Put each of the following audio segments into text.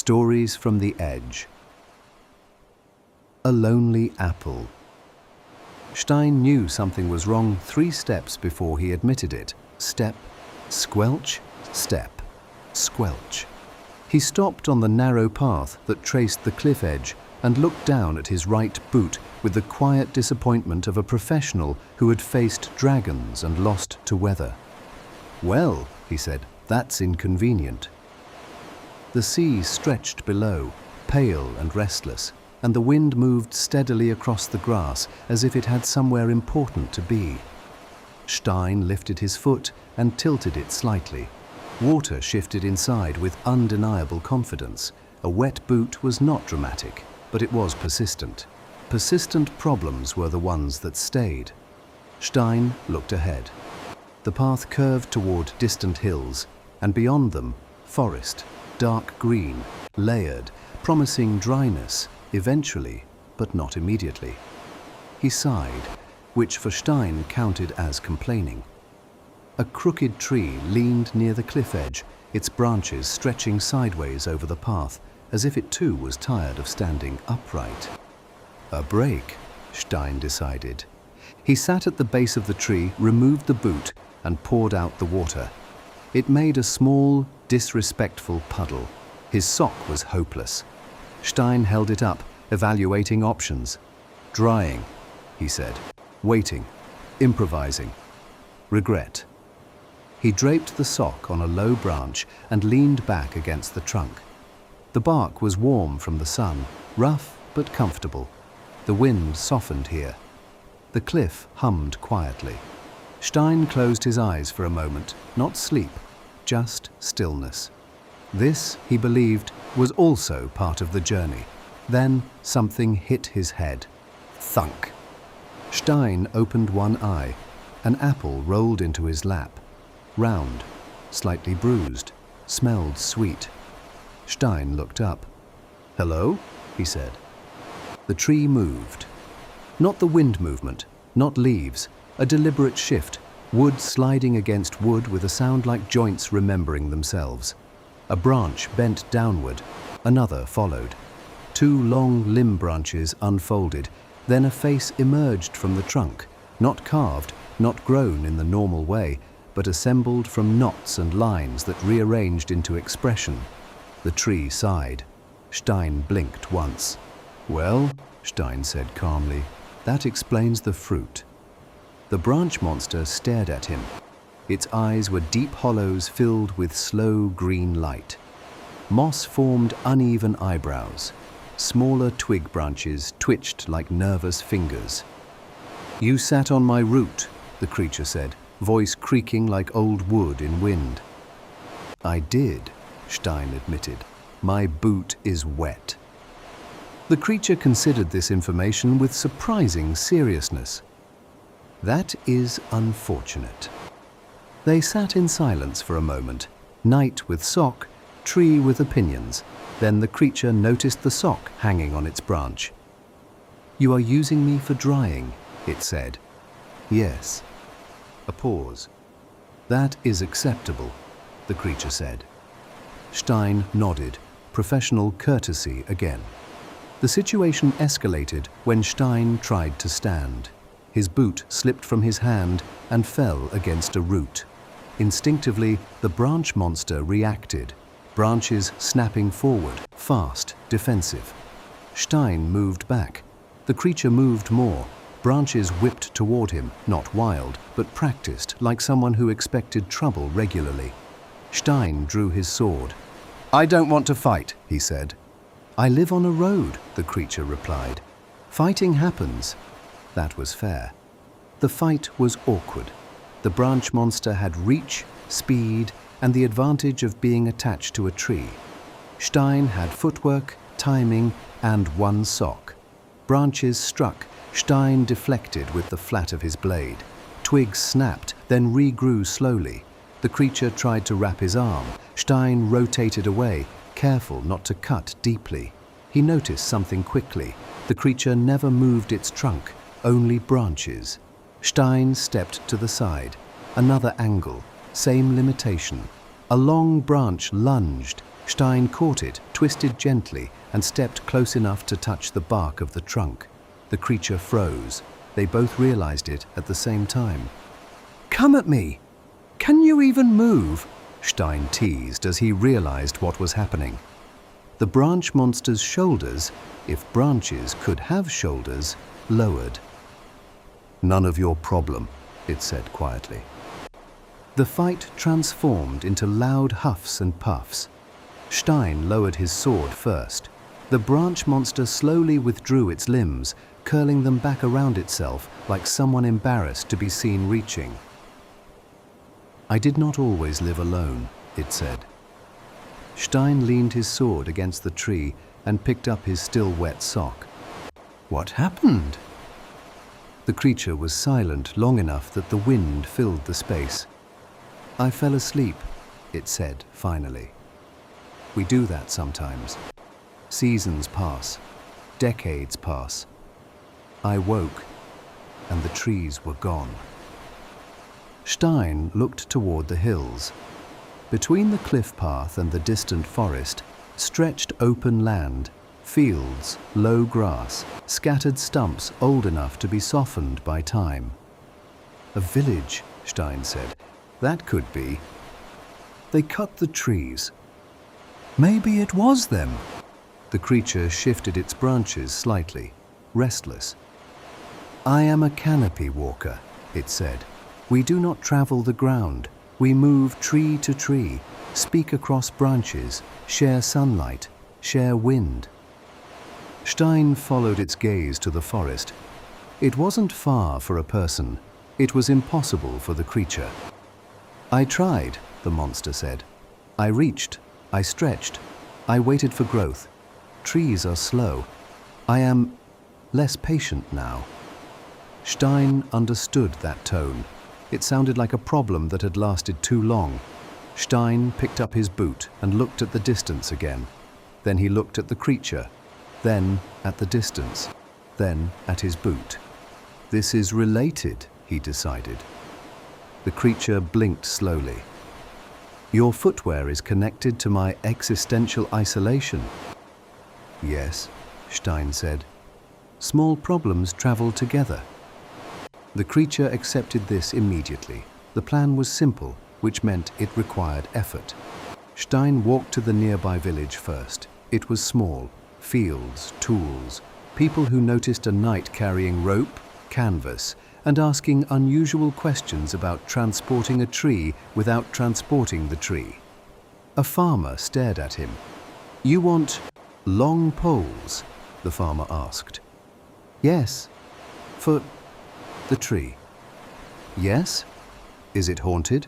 Stories from the Edge. A lonely apple. Stein knew something was wrong 3 steps before he admitted it. Step, squelch, step, squelch. He stopped on the narrow path that traced the cliff edge and looked down at his right boot with the quiet disappointment of a professional who had faced dragons and lost to weather. "Well," he said, "that's inconvenient." The sea stretched below, pale and restless, and the wind moved steadily across the grass as if it had somewhere important to be. Stein lifted his foot and tilted it slightly. Water shifted inside with undeniable confidence. A wet boot was not dramatic, but it was persistent. Persistent problems were the ones that stayed. Stein looked ahead. The path curved toward distant hills, and beyond them, forest, dark green, layered, promising dryness, eventually, but not immediately. He sighed, which for Stein counted as complaining. A crooked tree leaned near the cliff edge, its branches stretching sideways over the path, as if it too was tired of standing upright. A break, Stein decided. He sat at the base of the tree, removed the boot, and poured out the water. It made a small, disrespectful puddle. His sock was hopeless. Stein held it up, evaluating options. Drying, he said. Waiting. Improvising. Regret. He draped the sock on a low branch and leaned back against the trunk. The bark was warm from the sun, rough but comfortable. The wind softened here. The cliff hummed quietly. Stein closed his eyes for a moment, not sleep, just stillness. This, he believed, was also part of the journey. Then something hit his head. Thunk. Stein opened one eye. An apple rolled into his lap. Round, slightly bruised, smelled sweet. Stein looked up. "Hello?" he said. The tree moved. Not the wind movement, not leaves, a deliberate shift, wood sliding against wood with a sound like joints remembering themselves. A branch bent downward, another followed. 2 long limb branches unfolded, then a face emerged from the trunk, not carved, not grown in the normal way, but assembled from knots and lines that rearranged into expression. The tree sighed. Stein blinked once. "Well," Stein said calmly, "that explains the fruit." The branch monster stared at him. Its eyes were deep hollows filled with slow green light. Moss-formed uneven eyebrows. Smaller twig branches twitched like nervous fingers. "You sat on my root," the creature said, voice creaking like old wood in wind. "I did," Stein admitted. "My boot is wet." The creature considered this information with surprising seriousness. "That is unfortunate." They sat in silence for a moment, knight with sock, tree with opinions. Then the creature noticed the sock hanging on its branch. "You are using me for drying," it said. "Yes." A pause. "That is acceptable," the creature said. Stein nodded, professional courtesy again. The situation escalated when Stein tried to stand. His boot slipped from his hand and fell against a root. Instinctively, the branch monster reacted, branches snapping forward, fast, defensive. Stein moved back. The creature moved more. Branches whipped toward him, not wild, but practiced, like someone who expected trouble regularly. Stein drew his sword. "I don't want to fight," he said. "I live on a road," the creature replied. "Fighting happens." That was fair. The fight was awkward. The branch monster had reach, speed, and the advantage of being attached to a tree. Stein had footwork, timing, and one sock. Branches struck. Stein deflected with the flat of his blade. Twigs snapped, then regrew slowly. The creature tried to wrap his arm. Stein rotated away, careful not to cut deeply. He noticed something quickly. The creature never moved its trunk, only branches. Stein stepped to the side. Another angle, same limitation. A long branch lunged. Stein caught it, twisted gently, and stepped close enough to touch the bark of the trunk. The creature froze. They both realized it at the same time. "Come at me! Can you even move?" Stein teased as he realized what was happening. The branch monster's shoulders, if branches could have shoulders, lowered. "None of your problem," it said quietly. The fight transformed into loud huffs and puffs. Stein lowered his sword first. The branch monster slowly withdrew its limbs, curling them back around itself like someone embarrassed to be seen reaching. "I did not always live alone," it said. Stein leaned his sword against the tree and picked up his still wet sock. "What happened?" The creature was silent long enough that the wind filled the space. "I fell asleep," it said finally. "We do that sometimes. Seasons pass, decades pass. I woke, and the trees were gone." Stein looked toward the hills. Between the cliff path and the distant forest stretched open land, fields, low grass, scattered stumps old enough to be softened by time. "A village," Stein said. "That could be." "They cut the trees." "Maybe it was them." The creature shifted its branches slightly, restless. "I am a canopy walker," it said. "We do not travel the ground. We move tree to tree, speak across branches, share sunlight, share wind." Stein followed its gaze to the forest. It wasn't far for a person. It was impossible for the creature. "I tried," the monster said. "I reached, I stretched, I waited for growth. Trees are slow. I am less patient now." Stein understood that tone. It sounded like a problem that had lasted too long. Stein picked up his boot and looked at the distance again. Then he looked at the creature, then at the distance, then at his boot. "This is related," he decided. The creature blinked slowly. "Your footwear is connected to my existential isolation." "Yes," Stein said. "Small problems travel together." The creature accepted this immediately. The plan was simple, which meant it required effort. Stein walked to the nearby village first. It was small. Fields, tools, people who noticed a knight carrying rope, canvas, and asking unusual questions about transporting a tree without transporting the tree. A farmer stared at him. "You want long poles?" the farmer asked. "Yes, for the tree." "Yes? Is it haunted?"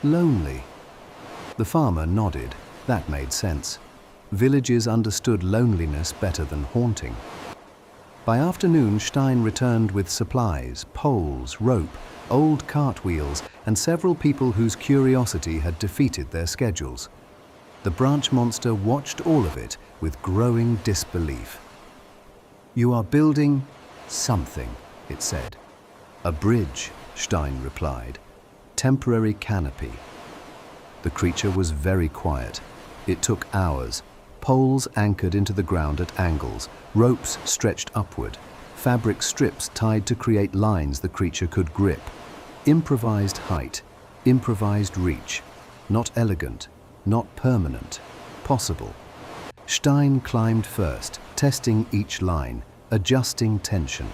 "Lonely." The farmer nodded. That made sense. Villages understood loneliness better than haunting. By afternoon, Stein returned with supplies, poles, rope, old cartwheels, and several people whose curiosity had defeated their schedules. The branch monster watched all of it with growing disbelief. "You are building something," it said. "A bridge," Stein replied. "Temporary canopy." The creature was very quiet. It took hours. Poles anchored into the ground at angles, ropes stretched upward, fabric strips tied to create lines the creature could grip. Improvised height, improvised reach. Not elegant, not permanent, possible. Stein climbed first, testing each line, adjusting tension.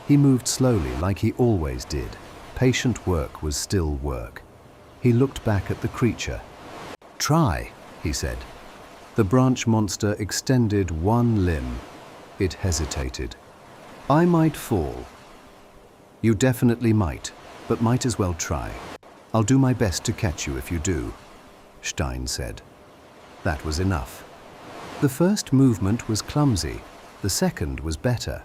He moved slowly like he always did. Patient work was still work. He looked back at the creature. "Try," he said. The branch monster extended one limb. It hesitated. "I might fall." "You definitely might, but might as well try. I'll do my best to catch you if you do," Stein said. That was enough. The first movement was clumsy. The second was better.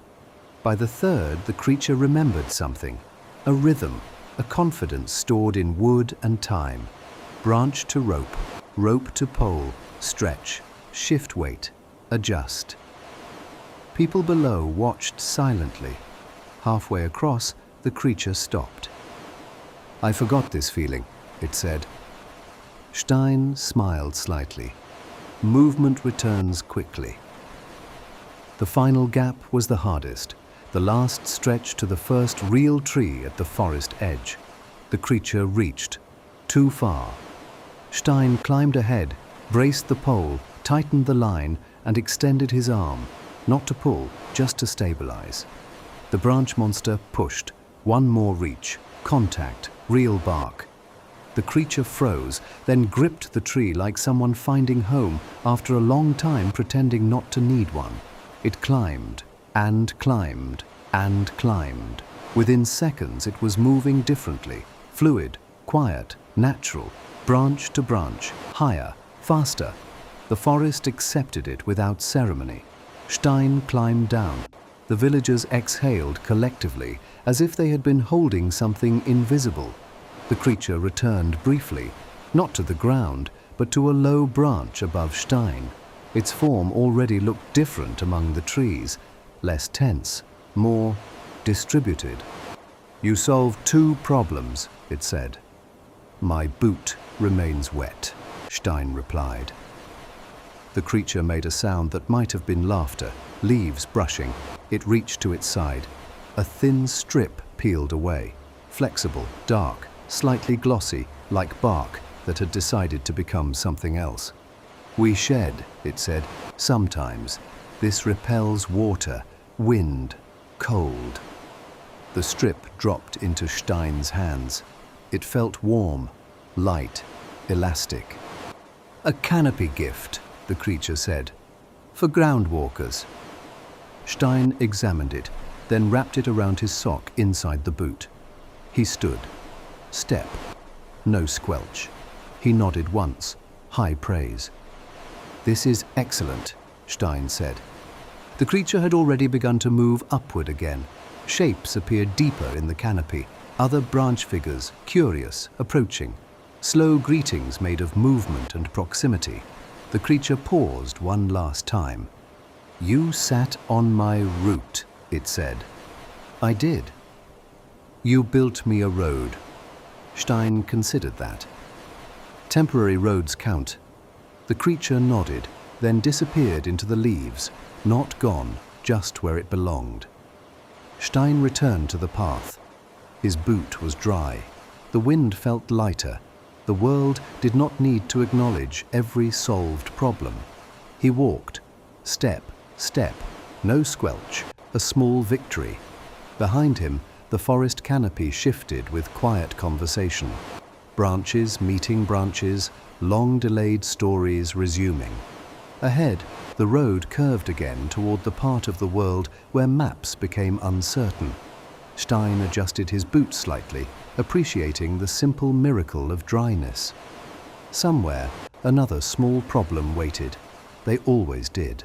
By the third, the creature remembered something. A rhythm, a confidence stored in wood and time. Branch to rope, rope to pole, stretch, shift weight, adjust. People below watched silently. Halfway across, the creature stopped. "I forgot this feeling," it said. Stein smiled slightly. movement returns quickly. The final gap was the hardest, the last stretch to the first real tree at the forest edge. The creature reached. Too far. Stein climbed ahead, braced the pole, tightened the line, and extended his arm, not to pull, just to stabilize. The branch monster pushed. One more reach. Contact. Real bark. The creature froze, then gripped the tree like someone finding home after a long time pretending not to need one. It climbed, and climbed, and climbed. Within seconds it was moving differently, fluid, quiet, natural, branch to branch, higher, faster. The forest accepted it without ceremony. Stein climbed down. The villagers exhaled collectively, as if they had been holding something invisible. The creature returned briefly, not to the ground, but to a low branch above Stein. Its form already looked different among the trees, less tense, more distributed. "You solved 2 problems, it said. "My boot remains wet," Stein replied. The creature made a sound that might have been laughter, leaves brushing. It reached to its side. A thin strip peeled away, flexible, dark, slightly glossy, like bark that had decided to become something else. "We shed," it said, "sometimes. This repels water, wind, cold." The strip dropped into Stein's hands. It felt warm, light, elastic. "A canopy gift," the creature said, "for groundwalkers." Stein examined it, then wrapped it around his sock inside the boot. He stood. Step. No squelch. He nodded once. High praise. "This is excellent," Stein said. The creature had already begun to move upward again. Shapes appeared deeper in the canopy, other branch figures, curious, approaching. Slow greetings made of movement and proximity. The creature paused one last time. "You sat on my route," it said. "I did." "You built me a road." Stein considered that. "Temporary roads count." The creature nodded, then disappeared into the leaves, not gone, just where it belonged. Stein returned to the path. His boot was dry. The wind felt lighter. The world did not need to acknowledge every solved problem. He walked, step, step, no squelch, a small victory. Behind him, the forest canopy shifted with quiet conversation. Branches meeting branches, long-delayed stories resuming. Ahead, the road curved again toward the part of the world where maps became uncertain. Stein adjusted his boot slightly, appreciating the simple miracle of dryness. Somewhere, another small problem waited. They always did.